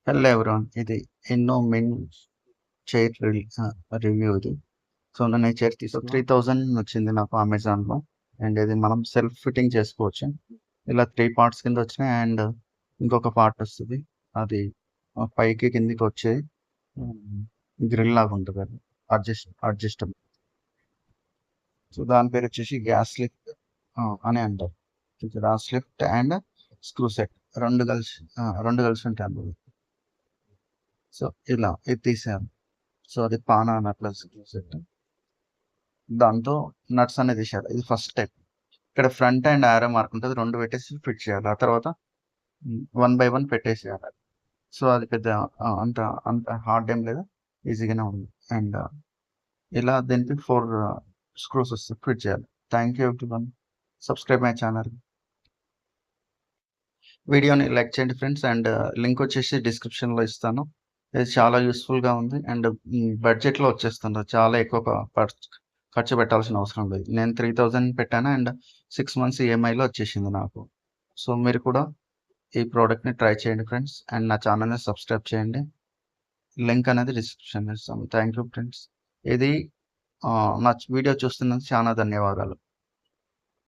Hello everyone, ఇది ఎన్నో men chair review ఇది. సో నేను ఈ చైర్ 3000 వచ్చింది నాకు అమెజాన్లో. అండ్ ఇది మనం సెల్ఫ్ ఫిట్టింగ్ చేసుకోవచ్చు. ఇలా 3 పార్ట్స్ కింద వచ్చినాయి. అండ్ ఇంకొక పార్ట్ వస్తుంది, అది పైకి కిందికి వచ్చే గ్రిల్ లాగా ఉంటుంది, అది అడ్జస్టబుల్. సో దాని పేరు వచ్చేసి గ్యాస్ లిఫ్ట్ అని అంటారు. Gas lift and screw set రెండు కలిసి ఉంటాయి అందులో. సో ఇలా ఇది తీసాను. సో అది పానా నట్ల సెట్. దాంతో నట్స్ అనేది తీసేయాలి. ఇది ఫస్ట్ స్టెప్. ఇక్కడ ఫ్రంట్ అండ్ ఆరో మార్క్ ఉంటుంది, రెండు పెట్టేసి ఫిట్ చేయాలి. ఆ తర్వాత 1 బై 1 పెట్టేసేయాలి. సో అది పెద్ద అంత అంత హార్డ్ ఏం లేదు, ఈజీగానే ఉంది. అండ్ ఇలా దీనికి 4 స్క్రూస్ వస్తాయి, ఫిట్ చేయాలి. Thank you everyone, subscribe my channel. వీడియోని లైక్ చేయండి ఫ్రెండ్స్. అండ్ లింక్ వచ్చేసి డిస్క్రిప్షన్లో ఇస్తాను. ఇది చాలా యూస్ఫుల్గా ఉంది. అండ్ బడ్జెట్లో వచ్చేస్తుంది, చాలా ఎక్కువ ఖర్చు పెట్టాల్సిన అవసరం లేదు. నేను 3000 పెట్టాను అండ్ 6 మంత్స్ ఈఎంఐలో వచ్చేసింది నాకు. సో మీరు కూడా ఈ ప్రోడక్ట్ని ట్రై చేయండి ఫ్రెండ్స్. అండ్ నా ఛానల్ని సబ్స్క్రైబ్ చేయండి. లింక్ అనేది డిస్క్రిప్షన్లో ఇస్తాను. Thank you friends. ఇది నా వీడియో చూస్తున్నందుకు చాలా ధన్యవాదాలు.